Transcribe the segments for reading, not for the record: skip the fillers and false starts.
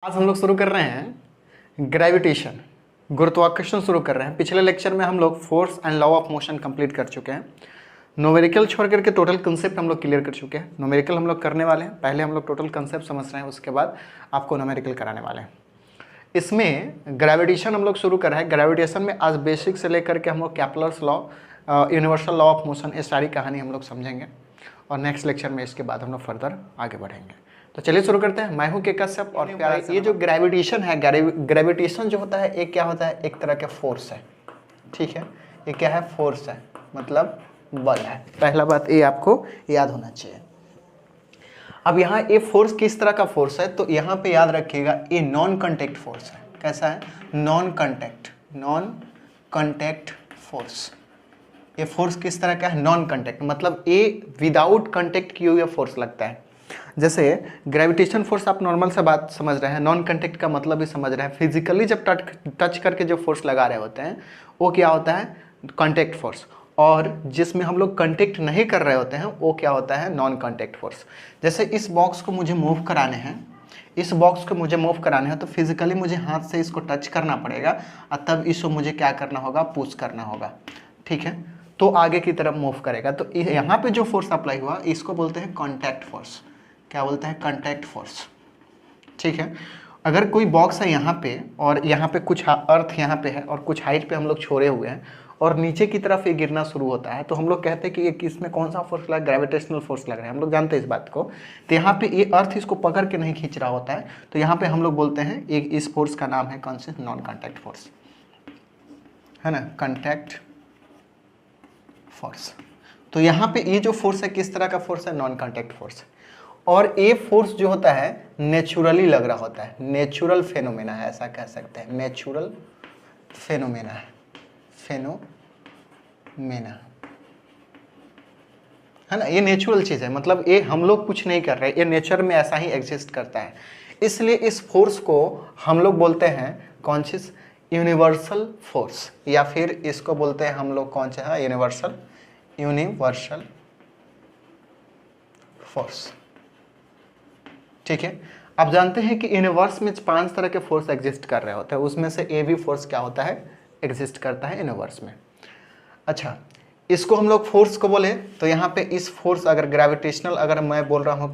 आज हम लोग शुरू कर रहे हैं ग्रेविटेशन, गुरुत्वाकर्षण शुरू कर रहे हैं। पिछले लेक्चर में हम लोग force and law of motion complete कर चुके हैं। न्यूमेरिकल छोड़ करके टोटल कंसेप्ट हम लोग क्लियर कर चुके हैं। न्यूमेरिकल हम लोग करने वाले हैं, पहले हम लोग टोटल कंसेप्ट समझ रहे हैं, उसके बाद आपको न्यूमेरिकल कराने वाले हैं। इसमें ग्रेविटेशन हम लोग शुरू कर रहे हैं। ग्रेविटेशन में आज बेसिक से लेकर के हम लोग Kepler's law, universal law of motion, ये सारी कहानी हम लोग समझेंगे और नेक्स्ट लेक्चर में इसके बाद हम लोग फर्दर आगे बढ़ेंगे। तो चलिए शुरू करते हैं। मैं हूं के कश्यप और प्यारा। ये जो ग्रेविटेशन है, ग्रेविटेशन जो होता है एक क्या होता है, एक तरह का फोर्स है। ठीक है, ये क्या है, फोर्स है, मतलब बल है। पहला बात ये आपको याद होना चाहिए। अब यहाँ ये फोर्स किस तरह का फोर्स है, तो यहाँ पे याद रखिएगा ये नॉन कांटेक्ट फोर्स है। कैसा है, नॉन कांटेक्ट फोर्स। ये फोर्स किस तरह का है, नॉन कांटेक्ट, मतलब ये विदाउट कांटेक्ट किए हुए फोर्स लगता है। जैसे ग्रेविटेशन फोर्स आप नॉर्मल से बात समझ रहे हैं, नॉन कांटेक्ट का मतलब भी समझ रहे हैं। फिजिकली जब टच करके जो फोर्स लगा रहे होते हैं वो क्या होता है, कांटेक्ट फोर्स। और जिसमें हम लोग कांटेक्ट नहीं कर रहे होते हैं वो क्या होता है, नॉन कांटेक्ट फोर्स। जैसे इस बॉक्स को मुझे मूव कराने हैं, इस बॉक्स को मुझे मूव कराने हैं तो फिजिकली मुझे हाथ से इसको टच करना पड़ेगा और तब इसको मुझे क्या करना होगा, पुश करना होगा। ठीक है, तो आगे की तरफ मूव करेगा। तो यहाँ पे जो फोर्स अप्लाई हुआ इसको बोलते हैं कॉन्टैक्ट फोर्स। क्या बोलते हैं, कॉन्टैक्ट फोर्स। ठीक है, अगर कोई बॉक्स है यहाँ पे और यहाँ पे कुछ अर्थ यहाँ पे है और कुछ हाइट पे हम लोग छोड़े हुए हैं और नीचे की तरफ ये गिरना शुरू होता है, तो हम लोग कहते हैं कि ये किसमें कौन सा फोर्स लगा, ग्रेविटेशनल फोर्स लग रहा है। हम लोग जानते हैं इस बात को। तो यहाँ पे ये अर्थ इसको पकड़ के नहीं खींच रहा होता है, तो यहाँ पे हम लोग बोलते हैं एक इस फोर्स का नाम है कौन से, नॉन कॉन्टैक्ट फोर्स, है ना, कॉन्टैक्ट फोर्स। तो यहाँ पे ये जो फोर्स है किस तरह का फोर्स है, नॉन कॉन्टैक्ट फोर्स। और ये फोर्स जो होता है नेचुरली लग रहा होता है, नेचुरल फेनोमेना है, ऐसा कह सकते हैं, नेचुरल फेनोमेना है, फेनोमेना है ना। ये नेचुरल चीज है, मतलब ये हम लोग कुछ नहीं कर रहे, ये नेचर में ऐसा ही एग्जिस्ट करता है। इसलिए इस फोर्स को हम लोग बोलते हैं कौन सी, यूनिवर्सल फोर्स, या फिर इसको बोलते हैं हम लोग कौन सा है, यूनिवर्सल फोर्स। ठीक है, आप जानते हैं कि यूनिवर्स में 5 तरह के फोर्स एग्जिस्ट कर रहे होते हैं, उसमें से ए भी फोर्स क्या होता है, एग्जिस्ट करता है यूनिवर्स में। अच्छा, इसको हम लोग फोर्स को बोले तो यहाँ पे इस फोर्स, अगर ग्रेविटेशनल, अगर मैं बोल रहा हूँ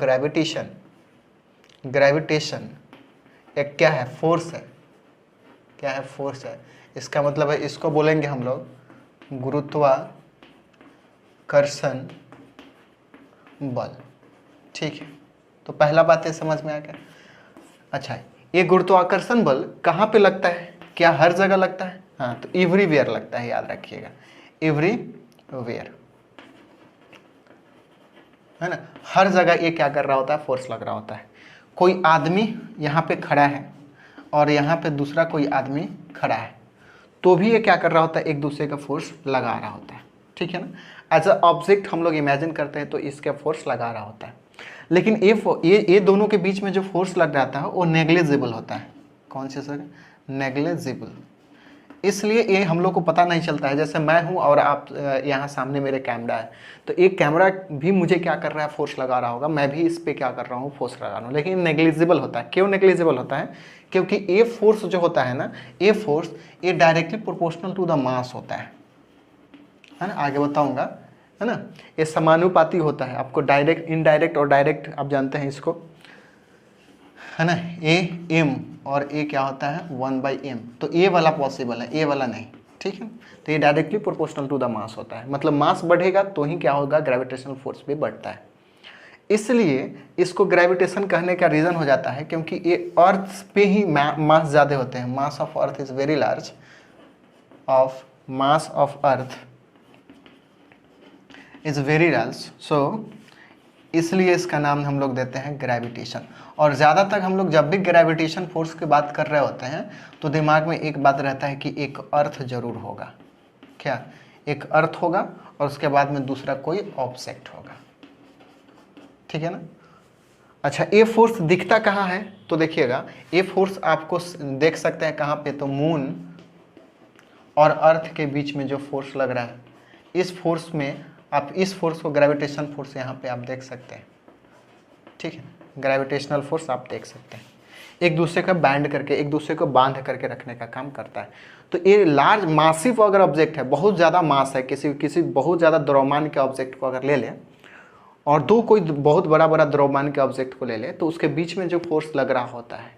ग्रेविटेशन एक क्या है, फोर्स है। क्या है, फोर्स है। इसका मतलब है इसको बोलेंगे हम लोग गुरुत्वाकर्षण बल। ठीक है, तो पहला बात है समझ में आ गया। अच्छा, ये गुरुत्वाकर्षण बल कहाँ पे लगता है, क्या हर जगह लगता है, हाँ, तो एवरीवेयर लगता है, याद रखिएगा, एवरीवेयर, है ना। हर जगह ये क्या कर रहा होता है, फोर्स लग रहा होता है। कोई आदमी यहाँ पे खड़ा है और यहाँ पे दूसरा कोई आदमी खड़ा है, तो भी ये क्या कर रहा होता है, एक दूसरे का फोर्स लगा रहा होता है। ठीक है ना, एज अ ऑब्जेक्ट हम लोग इमेजिन करते हैं तो इसका फोर्स लगा रहा होता है। लेकिन ये दोनों के बीच में जो फोर्स लग जाता है वो नेग्लिजिबल होता है। कौन से सर, नेग्लिजिबल। इसलिए ये हम लोग को पता नहीं चलता है। जैसे मैं हूँ और आप यहाँ सामने मेरे कैमरा है, तो एक कैमरा भी मुझे क्या कर रहा है, फोर्स लगा रहा होगा, मैं भी इस पे क्या कर रहा हूँ, फोर्स लगा रहा हूँ, लेकिन नेग्लिजिबल होता है। क्यों नेग्लिजिबल होता है, क्योंकि ये फोर्स जो होता है ना, ये फोर्स ये directly proportional to the mass होता है ना, आगे बताऊंगा, है ना। ये समानुपाती होता है, आपको डायरेक्ट, इनडायरेक्ट और डायरेक्ट आप जानते हैं इसको, है ना। ए एम और ए क्या होता है, 1/m, तो ए वाला पॉसिबल है, ए वाला नहीं। ठीक है, तो ये directly proportional to the mass होता है, मतलब मास बढ़ेगा तो ही क्या होगा, ग्रेविटेशनल फोर्स भी बढ़ता है। इसलिए इसको ग्रेविटेशन कहने का रीज़न हो जाता है क्योंकि ये अर्थ पे ही मास ज़्यादा होते हैं। Mass of Earth is very large, mass of Earth is very large, so इसलिए इसका नाम हम लोग देते हैं ग्रेविटेशन। और ज़्यादातर हम लोग जब भी ग्रेविटेशन फोर्स की बात कर रहे होते हैं तो दिमाग में एक बात रहता है कि एक अर्थ जरूर होगा। क्या, एक अर्थ होगा और उसके बाद में दूसरा कोई ऑब्जेक्ट होगा। ठीक है ना। अच्छा, ये फोर्स दिखता कहाँ है, तो देखिएगा ये फोर्स आपको देख सकते हैं कहाँ पे, तो मून और अर्थ के बीच में जो फोर्स लग रहा है, इस फोर्स में आप इस फोर्स को ग्रेविटेशन फोर्स यहाँ पे आप देख सकते हैं। ठीक है, ग्रेविटेशनल फोर्स आप देख सकते हैं। एक दूसरे का बैंड करके, एक दूसरे को बांध करके रखने का काम करता है। तो ये लार्ज मासिव अगर ऑब्जेक्ट है, बहुत ज़्यादा मास है, किसी बहुत ज़्यादा द्रव्यमान के ऑब्जेक्ट को अगर ले लें और दो कोई बहुत बड़ा बड़ा द्रव्यमान के ऑब्जेक्ट को ले लें, तो उसके बीच में जो फोर्स लग रहा होता है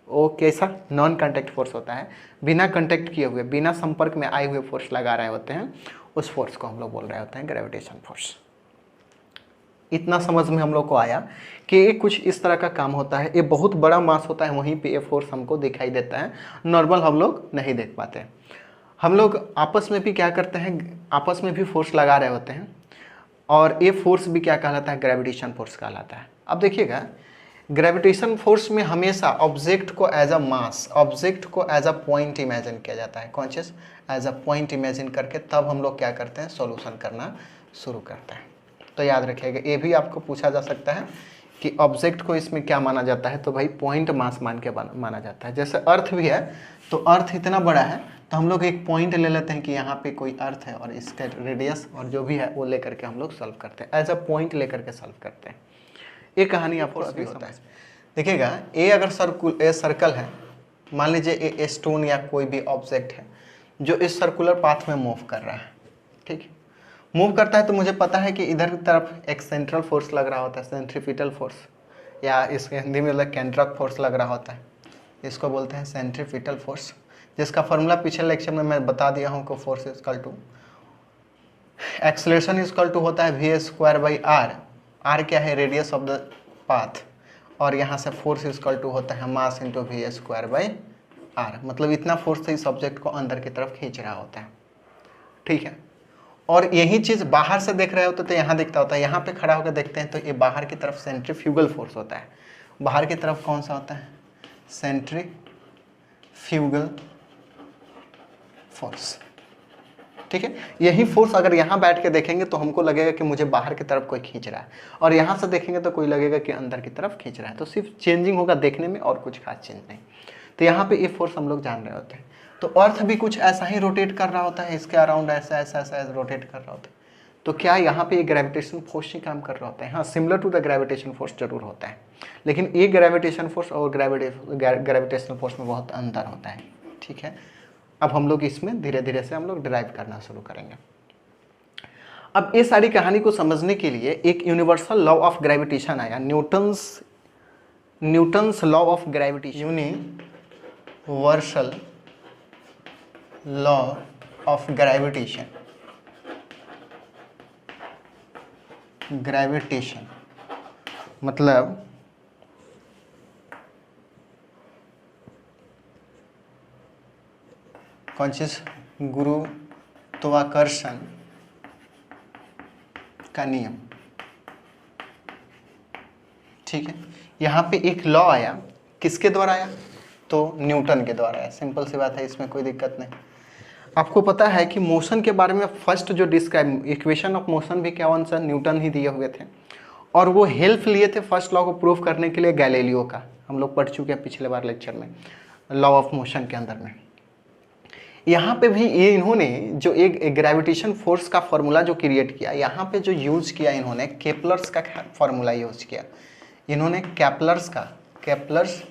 वो कैसा नॉन कांटेक्ट फोर्स होता है, बिना कांटेक्ट किए हुए, बिना संपर्क में आए हुए फोर्स लगा रहे होते हैं, उस फोर्स को हम लोग बोल रहे होते हैं ग्रेविटेशन फोर्स। इतना समझ में हम लोग को आया कि ये कुछ इस तरह का काम होता है। ये बहुत बड़ा मास होता है, वहीं पे ये फोर्स हमको दिखाई देता है, नॉर्मल हम लोग नहीं देख पाते। हम लोग आपस में भी क्या करते हैं, आपस में भी फोर्स लगा रहे होते हैं, और ये फोर्स भी क्या कहलाता है, ग्रेविटेशन फोर्स कहलाता है। अब देखिएगा, ग्रेविटेशन फोर्स में हमेशा ऑब्जेक्ट को एज अ मास, ऑब्जेक्ट को एज अ पॉइंट इमेजिन किया जाता है, conscious as a point imagine करके तब हम लोग क्या करते हैं, सॉल्यूशन करना शुरू करते हैं। तो याद रखिएगा, ये भी आपको पूछा जा सकता है कि ऑब्जेक्ट को इसमें क्या माना जाता है, तो भाई पॉइंट मास मान के माना जाता है। जैसे अर्थ भी है, तो अर्थ इतना बड़ा है तो हम लोग एक पॉइंट ले लेते हैं कि यहाँ पे कोई अर्थ है और इसका रेडियस और जो भी है वो लेकर के हम लोग सॉल्व करते हैं, एज अ पॉइंट लेकर के सॉल्व करते हैं। ये कहानी आपको अभी होता है। देखिएगा, ए अगर सर्कल है, मान लीजिए ए स्टोन या कोई भी ऑब्जेक्ट है जो इस सर्कुलर पाथ में मूव कर रहा है, ठीक है, मूव करता है, तो मुझे पता है कि इधर की तरफ एक सेंट्रल फोर्स लग रहा होता है, सेंट्रीपिटल फोर्स, या इसके हिंदी में मतलब केंद्रक फोर्स लग रहा होता है, इसको बोलते हैं सेंट्रीपिटल फोर्स, जिसका फॉर्मूला पिछले लेक्चर में मैं बता दिया हूँ कि force equal to acceleration equal to होता है v²/r। r क्या है, रेडियस ऑफ द पाथ, और यहाँ से फोर्स इक्वल टू होता है मास इंटू v²/r। मतलब इतना फोर्स से इस ऑब्जेक्ट को अंदर की तरफ खींच रहा होता है, ठीक है। और यही चीज़ बाहर से देख रहे होते तो यहाँ दिखता होता है, यहाँ पे खड़ा होकर देखते हैं तो ये बाहर की तरफ सेंट्रीफ्यूगल फोर्स होता है। बाहर की तरफ कौन सा होता है, सेंट्रीफ्यूगल फोर्स, ठीक है। यही फोर्स अगर यहाँ बैठ के देखेंगे तो हमको लगेगा कि मुझे बाहर की तरफ कोई खींच रहा है, और यहाँ से देखेंगे तो कोई लगेगा कि अंदर की तरफ खींच रहा है। तो सिर्फ चेंजिंग होगा देखने में और कुछ खास चेंज नहीं। तो यहाँ पे ये फोर्स हम लोग जान रहे होते हैं। तो अर्थ भी कुछ ऐसा ही रोटेट कर रहा होता है, इसके अराउंड ऐसा ऐसा ऐसा रोटेट कर रहा होता है। तो क्या यहाँ पे ये ग्रेविटेशन फोर्स ही काम कर रहा होता है? हाँ, similar to the gravitation force जरूर होता है, लेकिन ये ग्रेविटेशन फोर्स और ग्रेविटेशनल फोर्स में बहुत अंतर होता है, ठीक है। अब हम लोग इसमें धीरे धीरे से हम लोग डिराइव करना शुरू करेंगे। अब ये सारी कहानी को समझने के लिए एक यूनिवर्सल लॉ ऑफ ग्रेविटेशन आया, Newton's law of gravitation, universal law of gravitation. Gravitation मतलब कौन चीज, गुरुत्वाकर्षण का नियम, ठीक है। यहाँ पे एक लॉ आया, किसके द्वारा आया, तो न्यूटन के द्वारा आया। सिंपल सी बात है, इसमें कोई दिक्कत नहीं। आपको पता है कि मोशन के बारे में फर्स्ट जो डिस्क्राइब इक्वेशन ऑफ मोशन भी क्या आंसर न्यूटन ही दिए हुए थे, और वो हेल्प लिए थे फर्स्ट लॉ को प्रूव करने के लिए गैलीलियो का। हम लोग पढ़ चुके हैं पिछले बार लेक्चर में लॉ ऑफ मोशन के अंदर में। यहाँ पे भी ये इन्होंने जो एक ग्रेविटेशन फोर्स का फॉर्मूला जो क्रिएट किया, यहाँ पे जो यूज किया इन्होंने केपलर्स का फॉर्मूला यूज किया इन्होंने, केपलर्स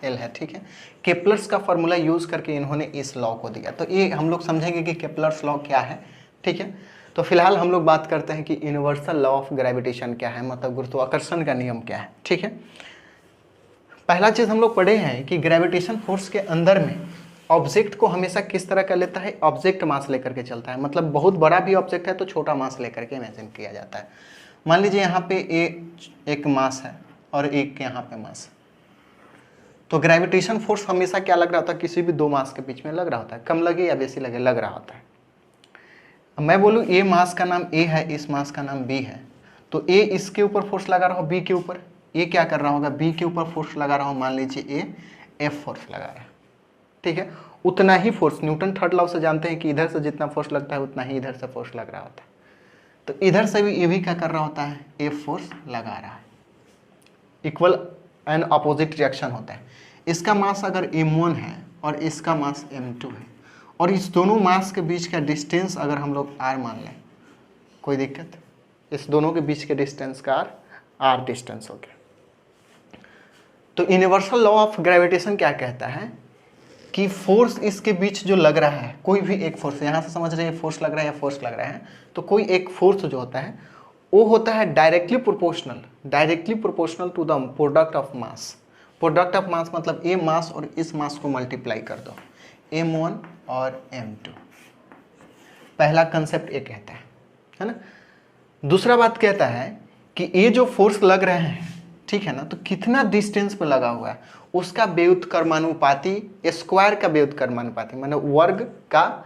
एल है, ठीक है, केपलर्स का फॉर्मूला यूज करके इन्होंने इस लॉ को दिया। तो ये हम लोग समझेंगे कि केपलर्स लॉ क्या है, ठीक है। तो फिलहाल हम लोग बात करते हैं कि यूनिवर्सल लॉ ऑफ ग्रेविटेशन क्या है, मतलब गुरुत्वाकर्षण का नियम क्या है, ठीक है। पहला चीज हम लोग पढ़े हैं कि ग्रेविटेशन फोर्स के अंदर में ऑब्जेक्ट को हमेशा किस तरह का लेता है, ऑब्जेक्ट मास लेकर के चलता है। मतलब बहुत बड़ा भी ऑब्जेक्ट है तो छोटा मास लेकर के इमेजिन किया जाता है। मान लीजिए यहाँ पे एक मास है और एक यहाँ पे मास, तो ग्रेविटेशन फोर्स हमेशा क्या लग रहा होता है, किसी भी दो मास के बीच में लग रहा होता है, कम लगे या बेसी लगे लग रहा होता है। अब मैं बोलूँ ए मास का नाम ए है, इस मास का नाम बी है, तो ए इसके ऊपर फोर्स लगा रहा हो बी के ऊपर, ए क्या कर रहा होगा, बी के ऊपर फोर्स लगा रहा हो, मान लीजिए ए एफ फोर्स लगा रहा है, ठीक है। उतना ही फोर्स न्यूटन थर्ड लॉ से जानते हैं कि इधर से जितना फोर्स लगता है उतना ही इधर से फोर्स लग रहा होता है। तो इधर से भी ये भी क्या कर रहा होता है, एफ फोर्स लगा रहा है। इक्वल एंड अपोजिट रिएक्शन होता है। इसका मास अगर m1 है और इसका मास m2 है, और इस दोनों मास के बीच का डिस्टेंस अगर हम लोग r मान लें, कोई दिक्कत, इस दोनों के बीच के डिस्टेंस का r डिस्टेंस हो गया। तो यूनिवर्सल लॉ ऑफ ग्रेविटेशन क्या कहता है कि फोर्स इसके बीच जो लग रहा है, कोई भी एक फोर्स, यहाँ से समझ रहे हैं फोर्स लग रहा है या फोर्स लग रहा है, तो कोई एक फोर्स जो होता है वो होता है directly proportional to the product of mass. Product of mass मतलब ये मास और इस मास को मल्टीप्लाई कर दो, m1 और m2। पहला कंसेप्ट ये कहता है ना। दूसरा बात कहता है कि ये जो फोर्स लग रहे हैं, ठीक है ना, तो कितना डिस्टेंस पे लगा हुआ है उसका व्युत्क्रमानुपाती, स्क्वायर का व्युत्क्रमानुपाती माने वर्ग का,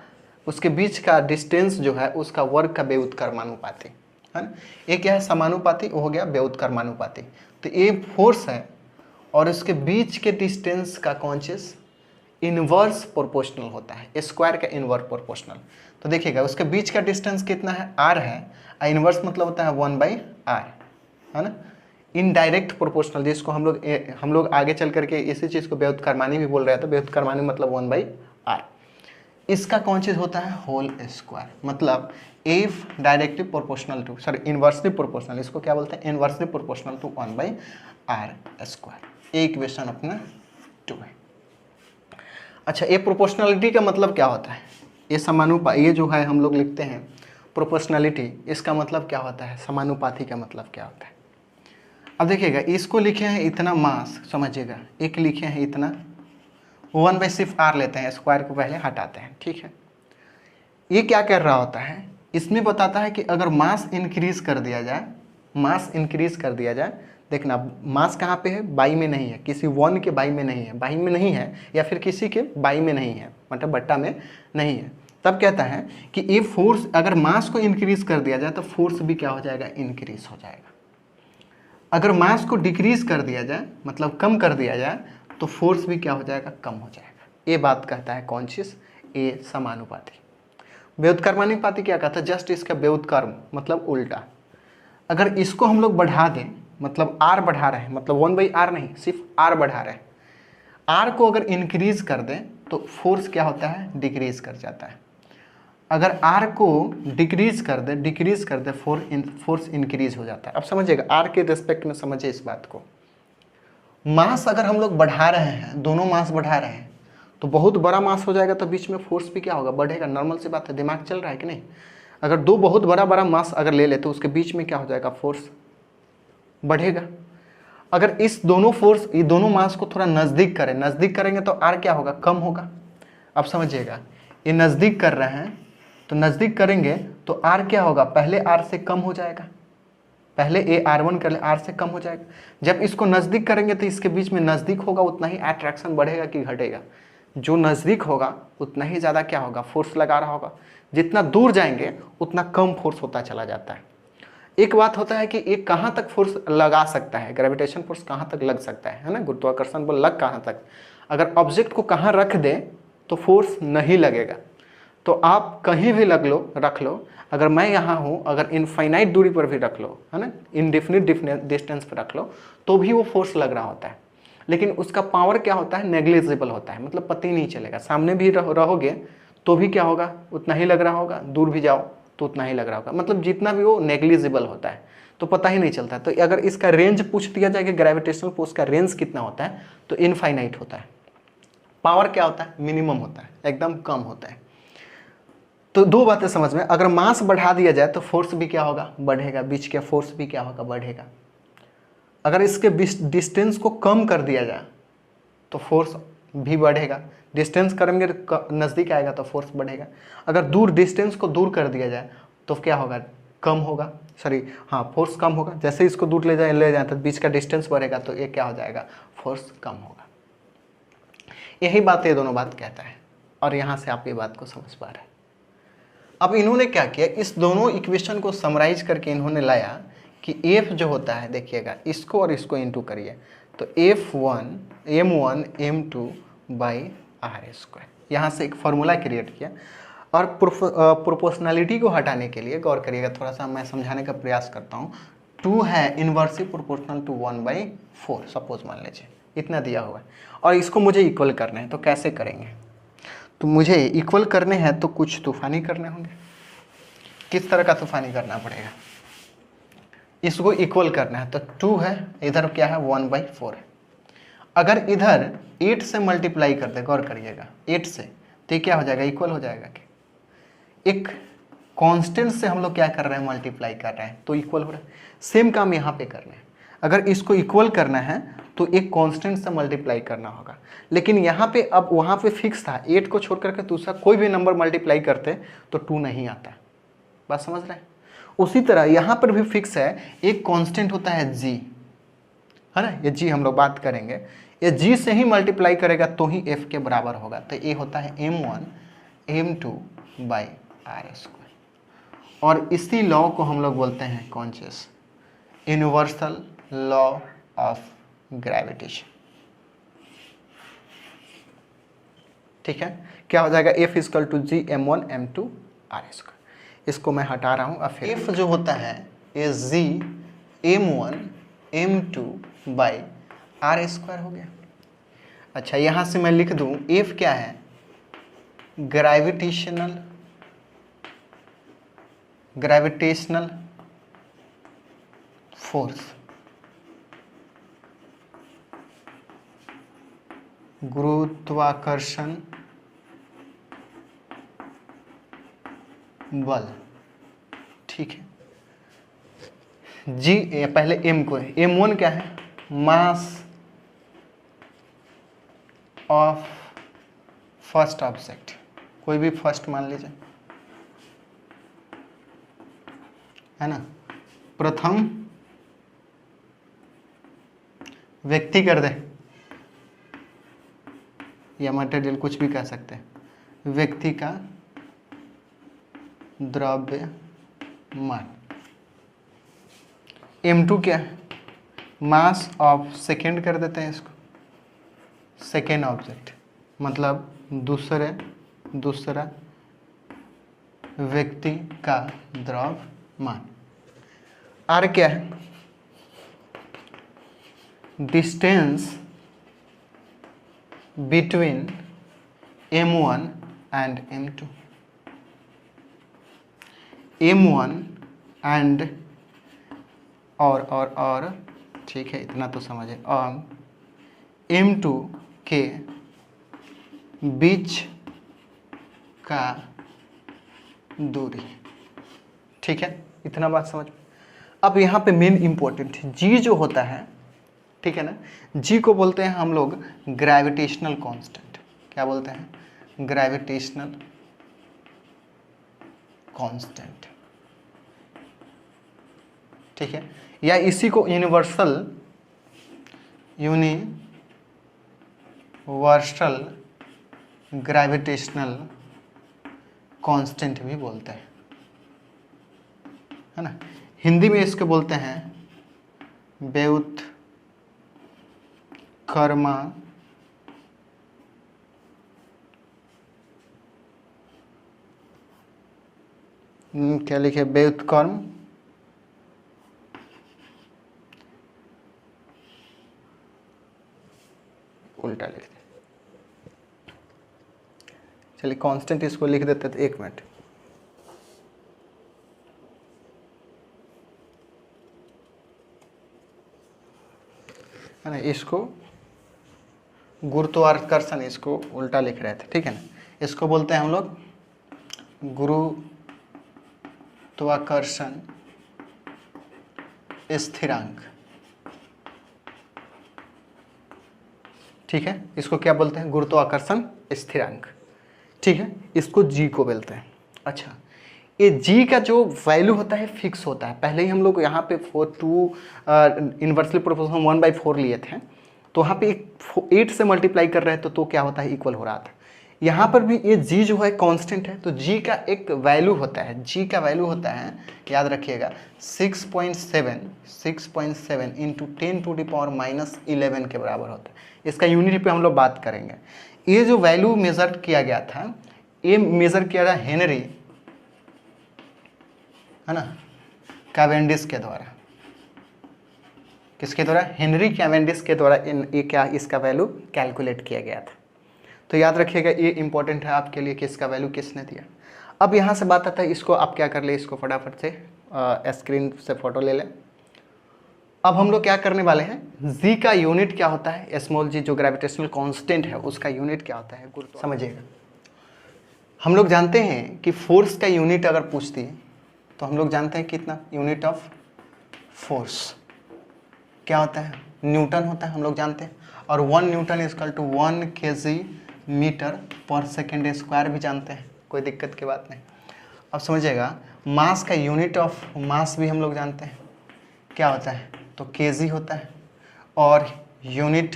उसके बीच का डिस्टेंस जो है उसका वर्ग का व्युत्क्रमानुपाती है ना। ये क्या है, समानुपाती, वो हो गया व्युत्क्रमानुपाती। तो ये फोर्स है और उसके बीच के डिस्टेंस का कौन चीज इनवर्स प्रोपोर्शनल होता है, स्क्वायर का इनवर्स प्रोपोर्शनल। तो देखिएगा उसके बीच का डिस्टेंस कितना है, r है, और इनवर्स मतलब होता है 1/r है ना। इनडायरेक्ट प्रोपोर्शनल, जिसको हम लोग आगे चल करके इसी चीज़ को व्युत्क्रमानी भी बोल रहे थे। तो व्युत्क्रमानी मतलब 1/r। इसका कौन चीज़ होता है, होल स्क्वायर, मतलब if directly proportional to, sorry inversely proportional, इसको क्या बोलते हैं, inversely proportional to 1/r square. ये इक्वेशन अपना 2 है। अच्छा, ये प्रोपोर्शनलिटी का मतलब क्या होता है, ये समानुपाती, ये जो है हम लोग लिखते हैं प्रोपोर्शनलिटी, इसका मतलब क्या होता है, समानुपाती का मतलब क्या होता है। अब देखिएगा इसको लिखे हैं इतना मास, समझिएगा, एक लिखे हैं इतना 1 सिर्फ r लेते हैं, स्क्वायर को पहले हटाते हैं, ठीक है। ये क्या कर रहा होता है, इसमें बताता है कि अगर मास इंक्रीज कर दिया जाए, मास इंक्रीज कर दिया जाए, देखना मास कहाँ पे है, बाई में नहीं है, किसी वन के बाई में नहीं है, बाई में नहीं है, या फिर किसी के बाई में नहीं है, मतलब बट्टा में नहीं है। तब कहता है कि ये फोर्स, अगर मास को इंक्रीज कर दिया जाए तो फोर्स भी क्या हो जाएगा, इंक्रीज हो जाएगा। अगर मास को डिक्रीज कर दिया जाए, मतलब कम कर दिया जाए, तो फोर्स भी क्या हो जाएगा, कम हो जाएगा। ये बात कहता है कौन चीज, ये समानुपाती। व्युत्क्रमानुपाती क्या कहता है, जस्ट इसका व्युत्क्रम मतलब उल्टा। अगर इसको हम लोग बढ़ा दें, मतलब r बढ़ा रहे हैं, मतलब 1/r नहीं, सिर्फ r बढ़ा रहे हैं, r को अगर इंक्रीज कर दें तो फोर्स क्या होता है, डिक्रीज कर जाता है। अगर r को डिक्रीज कर दे फोर्स इंक्रीज हो जाता है। अब समझिएगा, r के रिस्पेक्ट में समझिए इस बात को। मास अगर हम लोग बढ़ा रहे हैं, दोनों मास बढ़ा रहे हैं, तो बहुत बड़ा मास हो जाएगा, तो बीच में फोर्स भी क्या होगा, बढ़ेगा। नॉर्मल सी बात है, दिमाग चल रहा है कि नहीं। अगर दो बहुत बड़ा मास अगर ले ले तो उसके बीच में क्या हो जाएगा, फोर्स बढ़ेगा। अगर इस दोनों फोर्स, ये दोनों मास को थोड़ा नज़दीक करेंगे तो r क्या होगा, कम होगा। अब समझिएगा, ये नज़दीक कर रहे हैं तो नज़दीक करेंगे तो r क्या होगा, पहले r से कम हो जाएगा, पहले ए r1 कर ले, r से कम हो जाएगा। जब इसको नज़दीक करेंगे तो इसके बीच में नज़दीक होगा, उतना ही अट्रैक्शन बढ़ेगा कि घटेगा। जो नज़दीक होगा उतना ही ज़्यादा क्या होगा, फोर्स लगा रहा होगा। जितना दूर जाएंगे उतना कम फोर्स होता चला जाता है। एक बात होता है कि एक कहाँ तक फोर्स लगा सकता है, ग्रेविटेशन फोर्स कहाँ तक लग सकता है ना, गुरुत्वाकर्षण बल लग कहाँ तक। अगर ऑब्जेक्ट को कहाँ रख दे तो फोर्स नहीं लगेगा। तो आप कहीं भी रख लो, अगर मैं यहाँ हूँ, अगर इनफाइनाइट दूरी पर भी रख लो, है ना, इनडेफिनिट डिस्टेंस पर रख लो, तो भी वो फोर्स लग रहा होता है। लेकिन उसका पावर क्या होता है, नेग्लिजिबल होता है, मतलब पता ही नहीं चलेगा। सामने भी रहोगे तो भी क्या होगा, उतना ही लग रहा होगा, दूर भी जाओ तो उतना ही लग रहा होगा, मतलब जितना भी वो नेग्लिजिबल होता है, तो पता ही नहीं चलता। तो अगर इसका रेंज पूछ दिया जाए कि ग्रेविटेशनल फोर्स का रेंज कितना होता है, तो इनफाइनाइट होता है। पावर क्या होता है, मिनिमम होता है, एकदम कम होता है। तो दो बातें समझ में, अगर मास बढ़ा दिया जाए तो फोर्स भी क्या होगा, बढ़ेगा, बीच का फोर्स भी क्या होगा, बढ़ेगा। अगर इसके डिस्टेंस को कम कर दिया जाए तो फोर्स भी बढ़ेगा, डिस्टेंस करेंगे तो नज़दीक आएगा तो फोर्स बढ़ेगा। अगर दूर डिस्टेंस को दूर कर दिया जाए तो क्या होगा, कम होगा, सॉरी हाँ, फोर्स कम होगा। जैसे इसको दूर ले जाए तो बीच का डिस्टेंस बढ़ेगा, तो ये क्या हो जाएगा, फोर्स कम होगा। यही बात ये दोनों बात कहता है, और यहाँ से आप ये बात को समझ पा रहे हैं। अब इन्होंने क्या किया, इस दोनों इक्वेशन को समराइज करके इन्होंने लाया कि F जो होता है, देखिएगा इसको और इसको इंटू करिए, तो F1 m1 m2 by r square, यहाँ से एक फॉर्मूला क्रिएट किया। और प्रोपोर्शनलिटी को हटाने के लिए गौर करिएगा, थोड़ा सा मैं समझाने का प्रयास करता हूँ। 2 है इनवर्सली प्रोपोर्शनल टू 1/4, सपोज मान लीजिए इतना दिया हुआ है, और इसको मुझे इक्वल करना है। तो कैसे करेंगे, तो मुझे इक्वल करने हैं तो कुछ तूफानी करने होंगे। किस तरह का तूफानी करना पड़ेगा, इसको इक्वल करना है। तो 2 है, इधर क्या है 1/4 है, अगर इधर 8 से मल्टीप्लाई कर दे, गौर करिएगा 8 से, तो ये क्या हो जाएगा, इक्वल हो जाएगा कि एक कांस्टेंट से हम लोग क्या कर रहे हैं, मल्टीप्लाई कर रहे हैं, तो इक्वल हो रहा है। सेम काम यहाँ पे करना है, अगर इसको इक्वल करना है तो एक कांस्टेंट से मल्टीप्लाई करना होगा। लेकिन यहाँ पे अब वहाँ पे फिक्स था, 8 को छोड़ करके दूसरा कोई भी नंबर मल्टीप्लाई करते तो 2 नहीं आता। बात समझ रहे हैं? उसी तरह यहाँ पर भी फिक्स है, एक कांस्टेंट होता है g, है ना, ये g हम लोग बात करेंगे, ये g से ही मल्टीप्लाई करेगा तो ही f के बराबर होगा। तो ये होता है m1 m2 by R square. और इसी लॉ को हम लोग बोलते हैं कौन चीज, यूनिवर्सल लॉ ऑफ ग्रेविटेशन। ठीक है, क्या हो जाएगा, f equal to G m1 m2 R square. इसको मैं हटा रहा हूँ। अब फिर f जो होता है ये g m1 m2 by R square हो गया। अच्छा, यहाँ से मैं लिख दूँ f क्या है, ग्रेविटेशनल फोर्स, गुरुत्वाकर्षण बल। ठीक है, जी पहले m को है, m1 क्या है, मास ऑफ फर्स्ट ऑब्जेक्ट, कोई भी फर्स्ट मान लीजिए, है ना, प्रथम व्यक्ति कर दे या मटेरियल, कुछ भी कह सकते हैं, व्यक्ति का द्रव्यमान। m2 क्या है, मास ऑफ सेकेंड कर देते हैं इसको, सेकेंड ऑब्जेक्ट, मतलब दूसरा व्यक्ति का द्रव्यमान। r क्या है, distance between m1 and m2, m1 and और ठीक है, इतना तो समझे, और m2 के बीच का दूरी। ठीक है, इतना बात समझ। अब यहाँ पे मेन इंपॉर्टेंट g जो होता है, ठीक है ना, g को बोलते हैं हम लोग ग्रेविटेशनल कांस्टेंट। क्या बोलते हैं, ग्रेविटेशनल कांस्टेंट। ठीक है, या इसी को यूनिवर्सल ग्रेविटेशनल कांस्टेंट भी बोलते हैं, है ना। हिंदी में इसको बोलते हैं व्युत्क्रम क्या लिखे, व्युत्क्रम उल्टा लिख दे, चलिए कांस्टेंट इसको लिख देते थे, 1 मिनट। है ना, इसको गुरुत्वाकर्षण, इसको उल्टा लिख रहे थे, ठीक है ना। इसको बोलते हैं हम लोग गुरुत्वाकर्षण स्थिरांक। ठीक है, इसको क्या बोलते हैं, गुरुत्वाकर्षण स्थिरांक। ठीक है, इसको जी को बोलते हैं। अच्छा, ये जी का जो वैल्यू होता है फिक्स होता है। पहले ही हम लोग यहाँ पे 2 इन्वर्सली प्रोपोर्शनल 1/4 लिए थे, तो वहाँ पे 8 से मल्टीप्लाई कर रहे थे तो क्या होता है, इक्वल हो रहा था। यहाँ पर भी ये जी जो है कांस्टेंट है, तो जी का एक वैल्यू होता है, जी का वैल्यू होता है, याद रखिएगा 6.7 इंटू 10⁻⁻11 के बराबर होता है। इसका यूनिट पे हम लोग बात करेंगे। ये जो वैल्यू मेजर किया गया था, ये मेजर किया गया हेनरी, है ना, कैवेंडिश के द्वारा। किसके द्वारा, हेनरी कैवेंडिश के द्वारा ये क्या, इसका वैल्यू कैलकुलेट किया गया था। तो याद रखिएगा, ये इंपॉर्टेंट है आपके लिए कि इसका वैल्यू किसने दिया। अब यहाँ से बात आता है, इसको आप क्या कर ले, इसको फटाफट से स्क्रीन से फोटो ले लें। अब हम लोग क्या करने वाले हैं, जी का यूनिट क्या होता है, स्मॉल जी जो ग्रेविटेशनल कांस्टेंट है उसका यूनिट क्या होता है, गुरुत्व। समझिएगा, हम लोग जानते हैं कि फोर्स का यूनिट अगर पूछती है तो हम लोग जानते हैं कितना, यूनिट ऑफ फोर्स क्या होता है, न्यूटन होता है, हम लोग जानते हैं। और 1 newton equal to 1 kg metre per second square भी जानते हैं, कोई दिक्कत की बात नहीं। अब समझिएगा, मास का यूनिट ऑफ मास भी हम लोग जानते हैं क्या होता है, तो केजी होता है। और यूनिट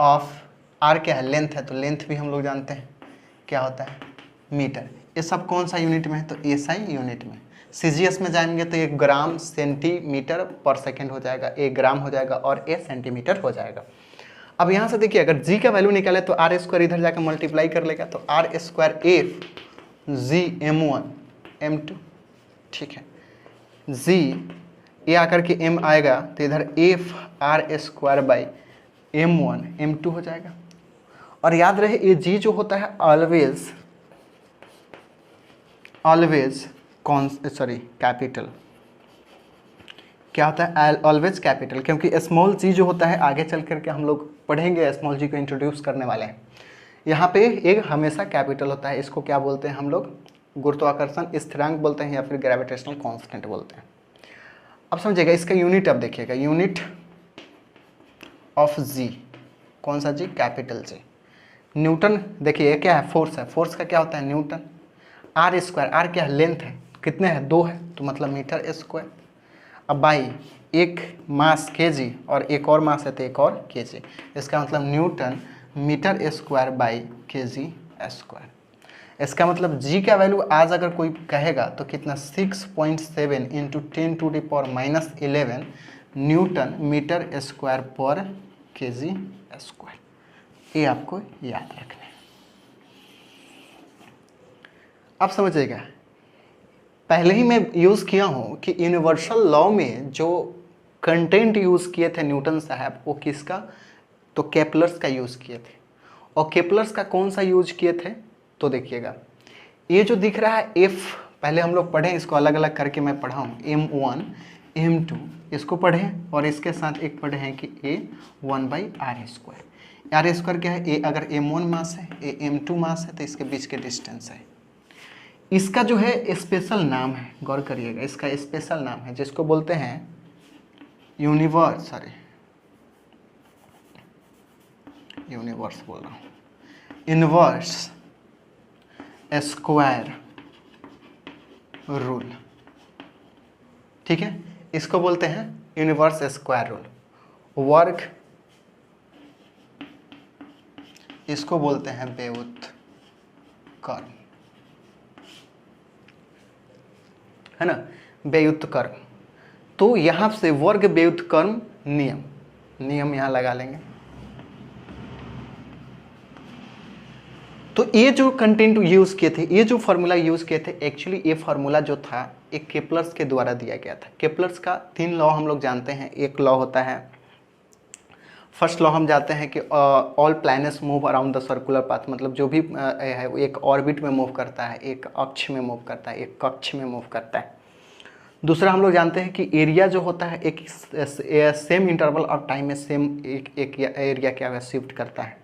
ऑफ आर क्या है, लेंथ है, तो लेंथ भी हम लोग जानते हैं क्या होता है, मीटर। ये सब कौन सा यूनिट में है, तो एसआई यूनिट में। सीजीएस में जाएंगे तो ये ग्राम सेंटीमीटर पर सेकेंड हो जाएगा, ए ग्राम हो जाएगा और ए सेंटीमीटर हो जाएगा। अब यहाँ से देखिए, अगर जी का वैल्यू निकाले तो आर स्क्वायर इधर जाकर मल्टीप्लाई कर लेगा, तो are square F G m1 m2, ठीक है। जी ये आकर के m आएगा तो इधर F R square by m1 m2 हो जाएगा। और याद रहे ये जी जो होता है ऑलवेज कैपिटल, क्या होता है, ऑलवेज कैपिटल, क्योंकि स्मॉल जी जो होता है आगे चल करके हम लोग पढ़ेंगे, स्मॉल जी को इंट्रोड्यूस करने वाले हैं। यहाँ पे एक हमेशा कैपिटल होता है, इसको क्या बोलते हैं हम लोग, गुरुत्वाकर्षण स्थिरांक बोलते हैं या फिर ग्रेविटेशनल कांस्टेंट बोलते हैं। अब समझिएगा इसका यूनिट, अब देखिएगा यूनिट ऑफ जी, कौन सा जी, कैपिटल जी। न्यूटन देखिए क्या है, फोर्स है, फोर्स का क्या होता है, न्यूटन। आर स्क्वायर, आर क्या है, लेंथ है, कितने है, 2 है, तो मतलब मीटर स्क्वायर। अब बाई एक मास केजी और एक और मास है तो एक और केजी, इसका मतलब newton metre square by KG square. इसका मतलब जी का वैल्यू आज अगर कोई कहेगा तो कितना, 6.7 इंटू 10⁻11 न्यूटन मीटर स्क्वायर पर केजी स्क्वायर। ये आपको याद रखना है। आप समझिएगा, पहले ही मैं यूज़ किया हूँ कि यूनिवर्सल लॉ में जो कंटेंट यूज़ किए थे न्यूटन साहब, वो किसका, तो केपलर्स का यूज़ किए थे। और केपलर्स का कौन सा यूज किए थे, तो देखिएगा ये जो दिख रहा है एफ, पहले हम लोग पढ़ें, इसको अलग अलग करके मैं पढ़ाऊँ, m1 m2 इसको पढ़ें, और इसके साथ एक पढ़े हैं कि a 1/r²। आर स्क्वायर क्या है, a अगर m1 मास है, a m2 मास है, तो इसके बीच के डिस्टेंस है। इसका जो है स्पेशल नाम है, गौर करिएगा, इसका स्पेशल नाम है जिसको बोलते हैं यूनिवर्स बोल रहा हूँ, इनवर्स स्क्वायर रूल, ठीक है। इसको बोलते हैं यूनिवर्स स्क्वायर रूल। वर्क इसको बोलते हैं व्युत्क्रम, है ना, व्युत्क्रम। तो यहाँ से वर्ग व्युत्क्रम नियम यहाँ लगा लेंगे। तो ये जो कंटेंट यूज़ किए थे, ये जो फार्मूला यूज़ किए थे, एक्चुअली ये फार्मूला जो था एक केपलर्स के द्वारा दिया गया था। केपलर्स का 3 लॉ हम लोग जानते हैं। एक लॉ होता है, फर्स्ट लॉ हम जानते हैं कि all planets move around the circular path, मतलब जो भी है वो एक ऑर्बिट में मूव करता है, एक अक्ष में मूव करता है, एक कक्ष में मूव करता है। दूसरा हम लोग जानते हैं कि एरिया जो होता है एक सेम इंटरवल और टाइम में सेम एक एरिया क्या है शिफ्ट करता है।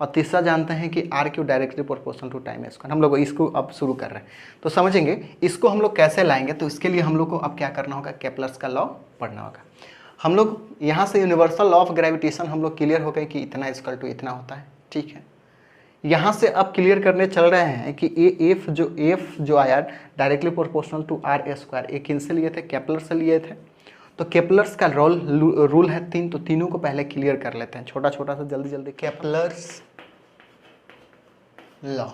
और तीसरा जानते हैं कि R cube directly proportional to time square. हम लोग इसको अब शुरू कर रहे हैं, तो समझेंगे इसको हम लोग कैसे लाएंगे। तो इसके लिए हम लोग को अब क्या करना होगा, केपलर्स का लॉ पढ़ना होगा। हम लोग यहाँ से यूनिवर्सल लॉ ऑफ ग्रेविटेशन हम लोग क्लियर हो गए कि इतना इक्वल टू इतना होता है, ठीक है। यहाँ से अब क्लियर करने चल रहे हैं कि एफ जो आया directly proportional to R square, ये किन से लिए थे, केपलर से लिए थे। तो केपलर्स का रूल है 3, तो तीनों को पहले क्लियर कर लेते हैं, छोटा छोटा सा जल्दी। केपलर्स लॉ,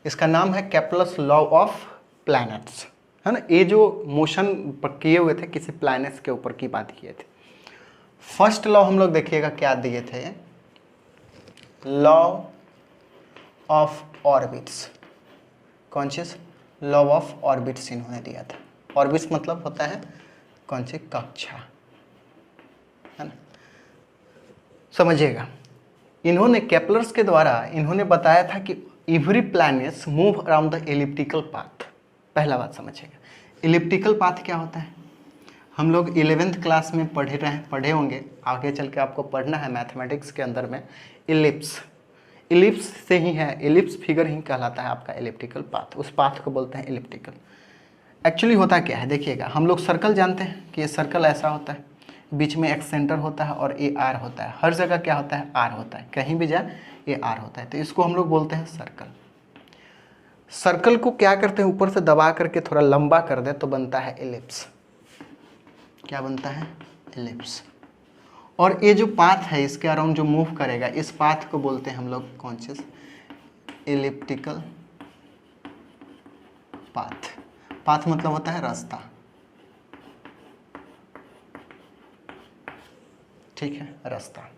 इसका नाम है केपलर्स लॉ ऑफ प्लैनेट्स, है ना। ये जो मोशन किए हुए थे किसी प्लैनेट्स के ऊपर की बात किए थे। फर्स्ट लॉ हम लोग देखिएगा क्या दिए थे, लॉ ऑफ ऑर्बिट्स। कौन चीज, लॉ ऑफ ऑर्बिट्स इन्होंने दिया था। ऑर्बिट्स मतलब होता है कौन सी, कक्षा, है ना। समझिएगा, इन्होंने केपलर्स के द्वारा इन्होंने बताया था कि every planets move around the elliptical path. पहला बात समझिएगा, एलिप्टिकल पाथ क्या होता है, हम लोग 11th क्लास में पढ़े होंगे, आगे चल के आपको पढ़ना है मैथमेटिक्स के अंदर में, इलिप्स। इलिप्स से ही है, इलिप्स फिगर ही कहलाता है आपका एलिप्टिकल पाथ, उस पाथ को बोलते हैं एलिप्टिकल। एक्चुअली होता क्या है देखिएगा, हम लोग सर्कल जानते हैं कि ये सर्कल ऐसा होता है, बीच में एक सेंटर होता है और ए आर होता है, हर जगह क्या होता है, आर होता है, कहीं भी जाए ये आर होता है, तो इसको हम लोग बोलते हैं सर्कल। सर्कल को क्या करते हैं, ऊपर से दबा करके थोड़ा लंबा कर दे तो बनता है एलिप्स। क्या बनता है, एलिप्स। और ये जो पाथ है इसके अराउंड जो मूव करेगा, इस पाथ को बोलते हैं हम लोग कॉन्शियस एलिप्टिकल पाथ। पाथ मतलब होता है रास्ता, ठीक है, रास्ता।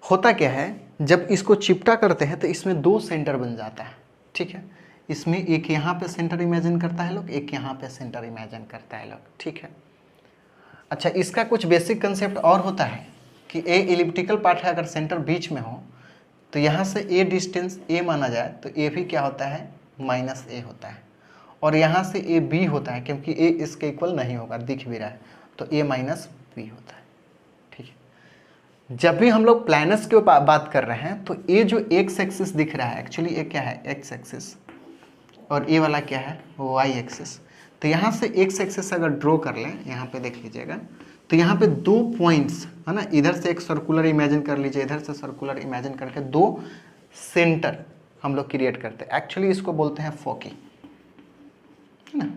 होता क्या है, जब इसको चिपटा करते हैं तो इसमें दो सेंटर बन जाता है, ठीक है। इसमें एक यहाँ पे सेंटर इमेजिन करता है लोग, एक यहाँ पे सेंटर इमेजिन करता है लोग, ठीक है। अच्छा, इसका कुछ बेसिक कंसेप्ट और होता है कि ए एलिप्टिकल पार्ट है, अगर सेंटर बीच में हो तो यहाँ से ए डिस्टेंस ए माना जाए तो ए भी क्या होता है, माइनस ए होता है, और यहाँ से ए बी होता है, क्योंकि ए इसके इक्वल नहीं होगा, दिख भी रहा है, तो ए माइनस बी होता है, ठीक है। जब भी हम लोग प्लैनस की बात कर रहे हैं तो ए जो एक्स एक्सिस दिख रहा है, एक्चुअली ए क्या है, एक्स एक्सिस, और ए वाला क्या है, वाई एक्सिस। तो यहाँ से एक्स एक्सिस अगर ड्रॉ कर लें, यहाँ पे देख लीजिएगा, तो यहाँ पे दो पॉइंट्स है ना, इधर से एक सर्कुलर इमेजिन कर लीजिए, इधर से सर्कुलर इमेजिन करके दो सेंटर हम लोग क्रिएट करते हैं। एक्चुअली इसको बोलते हैं फोकी, है ना,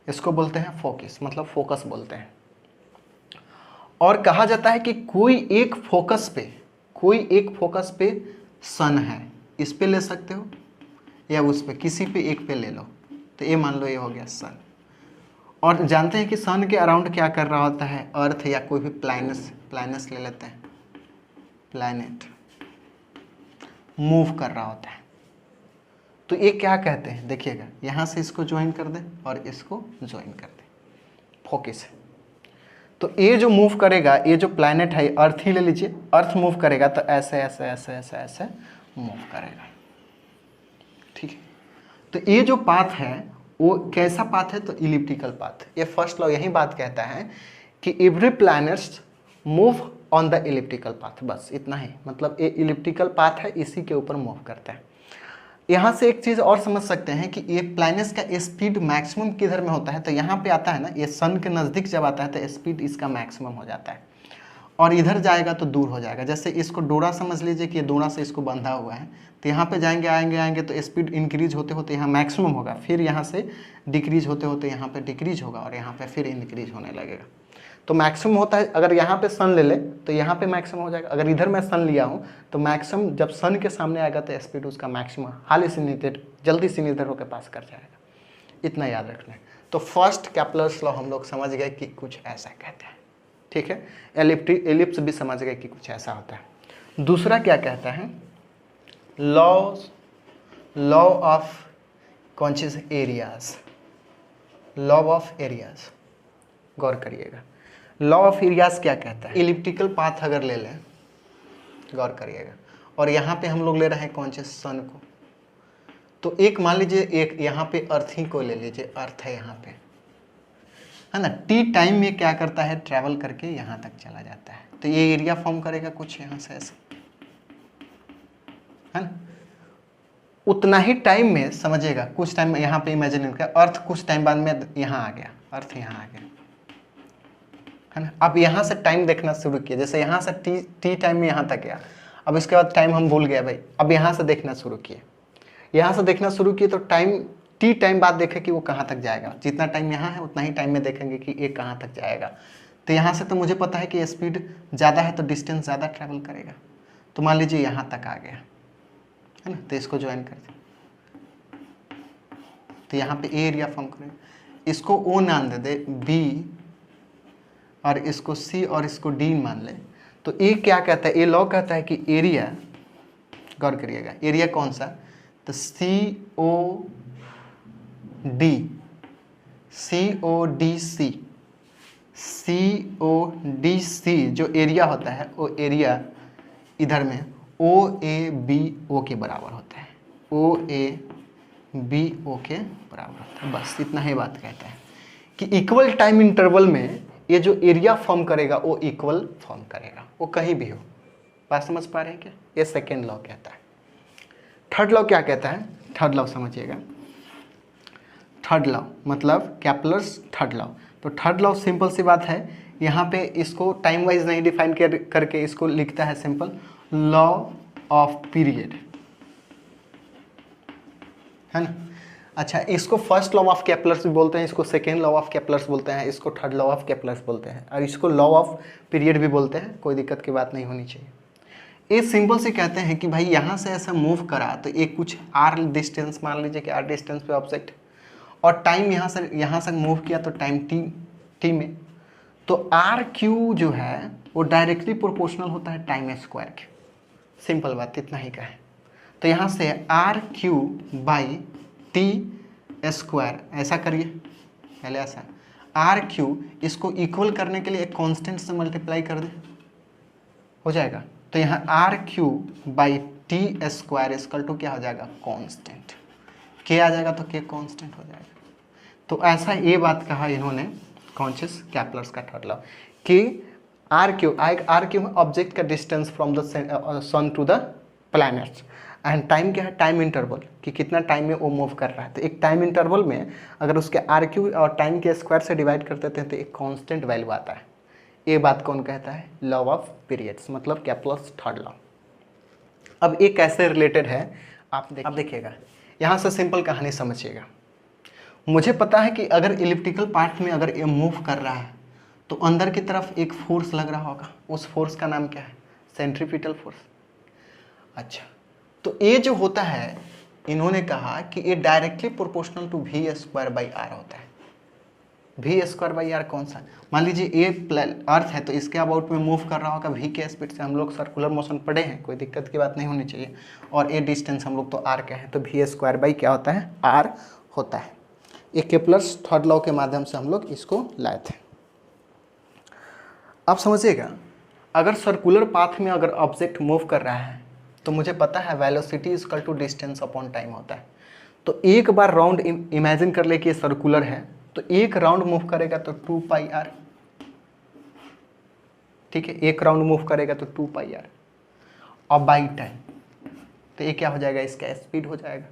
इसको बोलते हैं फोकस, मतलब फोकस बोलते हैं। और कहा जाता है कि कोई एक फोकस पे सन है, इस पे ले सकते हो या उस पे, किसी पे एक पे ले लो, तो ये मान लो ये हो गया सन। और जानते हैं कि सन के अराउंड क्या कर रहा होता है, अर्थ या कोई भी प्लैनेट्स ले लेते हैं, प्लैनेट मूव कर रहा होता है, तो ये क्या कहते हैं देखिएगा, यहाँ से इसको ज्वाइन कर दे और इसको ज्वाइन कर दे, फोकस है। तो ये जो मूव करेगा, ये जो प्लैनेट है, अर्थ ही ले लीजिए, अर्थ मूव करेगा तो ऐसे ऐसे ऐसे ऐसे ऐसे मूव करेगा, ठीक है। तो ये जो पाथ है वो कैसा पाथ है, तो इलिप्टिकल पाथ। ये फर्स्ट लॉ यही बात कहता है कि every planets move on the elliptical path, बस इतना ही, मतलब ये इलिप्टिकल पाथ है, इसी के ऊपर मूव करता है। यहाँ से एक चीज़ और समझ सकते हैं कि ये प्लैनेट्स का स्पीड मैक्सिमम किधर में होता है, तो यहाँ पे आता है ना, ये सन के नज़दीक जब आता है तो स्पीड इसका मैक्सिमम हो जाता है, और इधर जाएगा तो दूर हो जाएगा। जैसे इसको डोरा समझ लीजिए कि ये डोरा से इसको बंधा हुआ है, तो यहाँ पे जाएंगे आएंगे तो स्पीड इंक्रीज होते होते यहाँ मैक्सिमम होगा, फिर यहाँ से डिक्रीज होते होते यहाँ पे डिक्रीज होगा, और यहाँ पे फिर इंक्रीज होने लगेगा। तो मैक्सिमम होता है, अगर यहाँ पे सन ले ले तो यहाँ पे मैक्सिमम हो जाएगा, अगर इधर मैं सन लिया हूँ तो मैक्सिमम जब सन के सामने आएगा तो स्पीड उसका मैक्सिमम हाल से नीचे जल्दी से नीचे होकर पास कर जाएगा, इतना याद रखना है। तो फर्स्ट कैपलर्स लॉ हम लोग समझ गए कि कुछ ऐसा कहते हैं, ठीक है। एलिप्स भी समझ गए कि कुछ ऐसा होता है। दूसरा क्या कहता है, law of conscious areas, law of areas, गौर करिएगा। लॉ ऑफ एरियाज क्या कहता है, इलिप्टिकल पाथ अगर ले लें, गौर करिएगा, और यहाँ पे हम लोग ले रहे हैं कॉन्शियस सन को, तो एक मान लीजिए, एक यहाँ पे अर्थ ही को ले लीजिए, अर्थ है यहाँ पे, है ना, टी टाइम में क्या करता है, ट्रैवल करके यहाँ तक चला जाता है, तो ये एरिया फॉर्म करेगा कुछ यहाँ से ऐसे, है ना। उतना ही टाइम में समझिएगा, कुछ टाइम में यहाँ पे इमेजिन किया, अर्थ कुछ टाइम बाद में यहाँ आ गया, अर्थ यहाँ आ गया, है ना। अब यहाँ से टाइम देखना शुरू किया, जैसे यहाँ से टी टाइम में यहाँ तक गया, अब इसके बाद टाइम हम भूल गए भाई, अब यहाँ से देखना शुरू किए, यहाँ से देखना शुरू किए तो टी टाइम बाद देखें कि वो कहाँ तक जाएगा, जितना टाइम यहाँ है उतना ही टाइम में देखेंगे कि ये कहाँ तक जाएगा। तो यहाँ से तो मुझे पता है कि स्पीड ज़्यादा है तो डिस्टेंस ज़्यादा ट्रैवल करेगा, तो मान लीजिए यहाँ तक आ गया, है ना, तो इसको ज्वाइन कर दें, तो यहाँ पे ए एरिया फॉर्म करें, इसको ओ नाम दे दे बी, और इसको सी और इसको डी मान ले, तो ए क्या कहता है, ए लॉ कहता है कि एरिया, गौर करिएगा, एरिया कौन सा, तो सी ओ डी सी जो एरिया होता है वो एरिया इधर में ओ ए बी ओ के बराबर होता है, ओ ए बी ओ के बराबर होता है, बस इतना ही बात कहता है। कि इक्वल टाइम इंटरवल में ये जो एरिया फॉर्म करेगा वो इक्वल फॉर्म करेगा, वो कहीं भी हो। बात समझ पा रहे हैं क्या? ये सेकेंड लॉ कहता है। थर्ड लॉ क्या कहता है? थर्ड लॉ समझिएगा। थर्ड लॉ मतलब कैप्लर्स थर्ड लॉ। तो थर्ड लॉ सिंपल सी बात है, यहाँ पे इसको टाइम वाइज नहीं डिफाइन करके इसको लिखता है सिंपल लॉ ऑफ पीरियड, है ना। अच्छा, इसको फर्स्ट लॉ ऑफ केपलर्स भी बोलते हैं, इसको सेकेंड लॉ ऑफ केपलर्स बोलते हैं, इसको थर्ड लॉ ऑफ केपलर्स बोलते हैं, और इसको लॉ ऑफ पीरियड भी बोलते हैं। कोई दिक्कत की बात नहीं होनी चाहिए। ये सिंपल से कहते हैं कि भाई यहाँ से ऐसा मूव करा तो एक कुछ आर डिस्टेंस, मान लीजिए कि आर डिस्टेंस पे ऑब्जेक्ट, और टाइम यहाँ से मूव किया तो टाइम टी में, तो आर क्यू जो है वो डायरेक्टली प्रोपोर्शनल होता है टाइम स्क्वायर के। सिंपल बात, इतना ही का है। तो यहाँ से R Q by T square, ऐसा करिए पहले, ऐसा आर क्यू, इसको इक्वल करने के लिए एक कांस्टेंट से मल्टीप्लाई कर दे, हो जाएगा। तो यहाँ R Q by T square equal to क्या हो जाएगा? कांस्टेंट। के आ जाएगा तो के कांस्टेंट हो जाएगा। तो ऐसा ये बात कहा इन्होंने कॉन्शियस कैप्लर्स का थर्ड लॉ कि आर क्यू ऑब्जेक्ट का distance from the sun to the planets, and time क्या है? टाइम इंटरवल, कि कितना टाइम में वो मूव कर रहा है। तो एक टाइम इंटरवल में अगर उसके आर क्यू और टाइम के स्क्वायर से डिवाइड कर देते हैं तो एक कांस्टेंट वैल्यू आता है। ये बात कौन कहता है? लॉ ऑफ पीरियड्स, मतलब कैप्लर्स थर्ड लॉ। अब ये कैसे रिलेटेड है आप देखिएगा, यहाँ से सिंपल कहानी समझिएगा। मुझे पता है कि अगर इलिप्टिकल पार्ट में अगर ये मूव कर रहा है तो अंदर की तरफ एक फोर्स लग रहा होगा, उस फोर्स का नाम क्या है? Centripetal force. अच्छा, तो ये जो होता है, इन्होंने कहा कि ये directly proportional to V square by R होता है। वी स्क्वायर बाई आर कौन सा? मान लीजिए ये अर्थ है तो इसके अबाउट में मूव कर रहा होगा वी के स्पीड से। हम लोग सर्कुलर मोशन पढ़े हैं, कोई दिक्कत की बात नहीं होनी चाहिए। और ये डिस्टेंस हम लोग तो आर के हैं, तो वी स्क्वायर बाई क्या होता है? आर होता है। ये केपलर्स थर्ड लॉ के माध्यम से हम लोग इसको लाए थे। आप समझिएगा, अगर सर्कुलर पाथ में अगर ऑब्जेक्ट मूव कर रहा है तो मुझे पता है velocity is equal to distance upon time होता है। तो एक बार राउंड इमेजिन कर ले कि ये सर्कुलर है, तो एक राउंड मूव करेगा तो 2 पाई आर, ठीक है, एक राउंड मूव करेगा तो 2 पाई आर, और बाई टाइम, तो ये क्या हो जाएगा? इसका स्पीड हो जाएगा।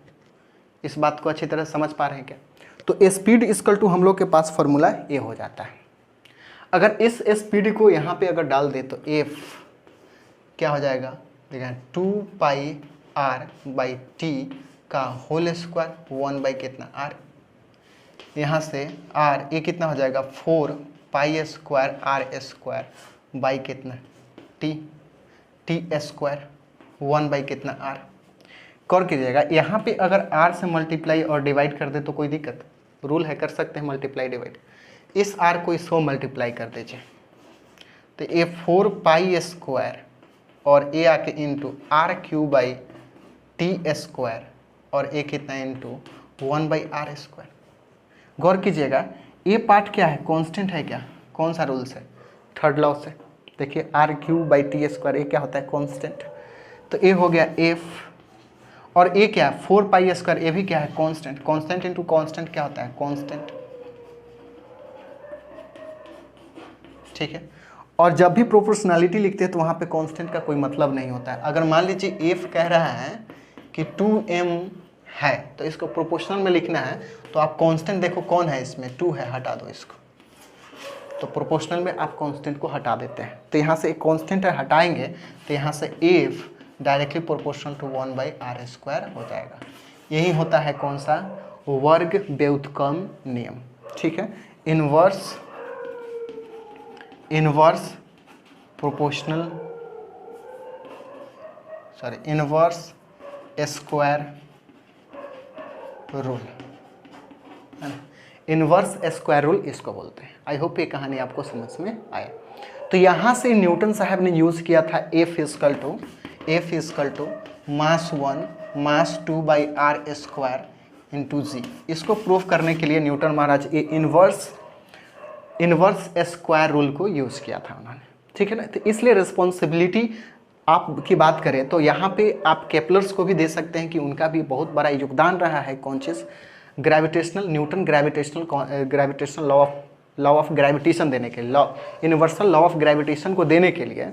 इस बात को अच्छी तरह समझ पा रहे हैं क्या? तो स्पीड इक्वल टू हम लोग के पास फॉर्मूला ये हो जाता है। अगर इस स्पीड को यहाँ पे अगर डाल दे तो एफ क्या हो जाएगा? देखिए 2 पाई आर बाई टी का होल स्क्वायर, 1 बाई कितना? आर। यहाँ से आर ये कितना हो जाएगा? 4 pi square R square by कितना? टी स्क्वायर, 1 बाई कितना? आर। गौर कीजिएगा, यहाँ पे अगर आर से मल्टीप्लाई और डिवाइड कर दे तो कोई दिक्कत? रूल है, कर सकते हैं मल्टीप्लाई डिवाइड। इस आर को इसको मल्टीप्लाई कर दीजिए, तो ये 4 पाई स्क्वायर और ए आके into R Q by T square, और ए कितना? Into 1 by R square. गौर कीजिएगा, ये पार्ट क्या है? कांस्टेंट है क्या? कौन सा रूल से? थर्ड लॉ से। देखिए R Q by T square, ये क्या होता है? कांस्टेंट। तो ये हो गया एफ, और ये क्या है? 4 पाई स्क्वायर, ये भी क्या है? कांस्टेंट। कांस्टेंट इंटू कांस्टेंट क्या होता है? कांस्टेंट, ठीक है। और जब भी प्रोपोर्शनैलिटी लिखते हैं तो वहाँ पे कांस्टेंट का कोई मतलब नहीं होता है। अगर मान लीजिए एफ कह रहा है कि 2m है तो इसको प्रोपोर्शनल में लिखना है, तो आप कांस्टेंट देखो कौन है इसमें? 2 है, हटा दो इसको। तो प्रोपोर्शनल में आप कांस्टेंट को हटा देते हैं, तो यहाँ से एक कांस्टेंट है, हटाएंगे तो यहाँ से F directly proportional to 1 by R square हो जाएगा। यही होता है कौन सा? वर्ग व्युत्क्रम नियम, ठीक है। Inverse square rule, inverse square rule इसको बोलते हैं। आई होप ये कहानी आपको समझ में आया। तो यहाँ से न्यूटन साहब ने यूज़ किया था F is equal to mass 1 mass 2 by R square into G. इसको प्रूफ करने के लिए न्यूटन महाराज ये इनवर्स स्क्वायर रूल को यूज़ किया था उन्होंने, ठीक है ना। तो इसलिए रिस्पॉन्सिबिलिटी आप की बात करें तो यहाँ पे आप केपलर्स को भी दे सकते हैं कि उनका भी बहुत बड़ा योगदान रहा है conscious gravitational Newton gravitational law of gravitation देने के लिए, law universal law of gravitation को देने के लिए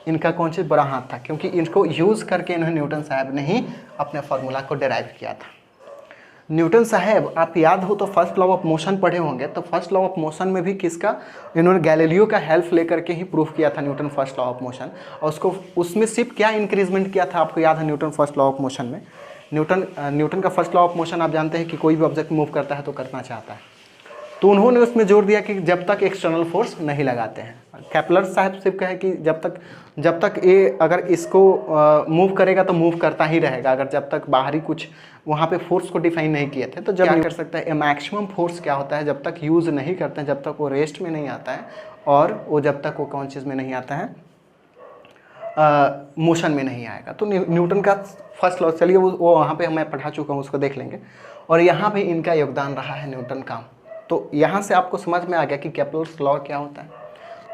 इनका कौन चीज़ बड़ा हाथ था, क्योंकि इनको यूज़ करके इन्होंने न्यूटन साहब ने ही अपने फार्मूला को डिराइव किया था। न्यूटन साहब आप याद हो तो फर्स्ट लॉ ऑफ मोशन पढ़े होंगे, तो फर्स्ट लॉ ऑफ मोशन में भी किसका, इन्होंने गैलीलियो का हेल्प लेकर के ही प्रूफ किया था Newton first law of motion. और उसको उसमें सिर्फ क्या इंक्रीजमेंट किया था आपको याद है Newton first law of motion में, न्यूटन का फर्स्ट लॉ ऑफ मोशन आप जानते हैं कि कोई भी ऑब्जेक्ट मूव करता है तो करना चाहता है, तो उन्होंने उसमें जोर दिया कि जब तक एक्सटर्नल फोर्स नहीं लगाते हैं। केपलर साहब सिर्फ कहे कि जब तक ये अगर इसको मूव करेगा तो मूव करता ही रहेगा, अगर जब तक बाहरी कुछ वहाँ पे फोर्स को डिफाइन नहीं किए थे। तो जब क्या कर सकता है, मैक्सिमम फोर्स क्या होता है, जब तक यूज़ नहीं करते हैं, जब तक वो रेस्ट में नहीं आता है, और वो जब तक वो कौन चीज़ में नहीं आता है, मोशन में नहीं आएगा। तो न्यूटन का फर्स्ट लॉ, चलिए वो वहाँ पे मैं पढ़ा चुका हूँ, उसको देख लेंगे। और यहाँ पे इनका योगदान रहा है न्यूटन का। तो यहाँ से आपको समझ में आ गया कि केपलर्स लॉ क्या होता है,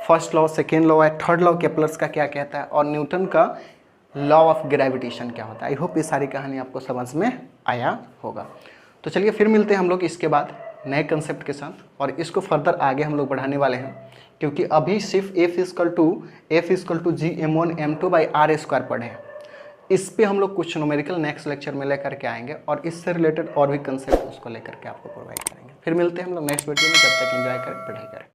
फर्स्ट लॉ, सेकेंड लॉ है, थर्ड लॉ केपलर्स का क्या कहता है, और न्यूटन का लॉ ऑफ ग्रेविटेशन क्या होता है। आई होप ये सारी कहानी आपको समझ में आया होगा। तो चलिए फिर मिलते हैं हम लोग इसके बाद नए कंसेप्ट के साथ, और इसको फर्दर आगे हम लोग बढ़ाने वाले हैं, क्योंकि अभी सिर्फ F = G m1m2/r² पढ़े हैं। इस पे हम लोग कुछ न्यूमेरिकल नेक्स्ट लेक्चर में लेकर के आएंगे, और इससे रिलेटेड और भी कंसेप्ट उसको लेकर के आपको प्रोवाइड करेंगे। फिर मिलते हैं हम लोग नेक्स्ट वीडियो में, जब तक एंजॉय करें, पढ़ाई करें।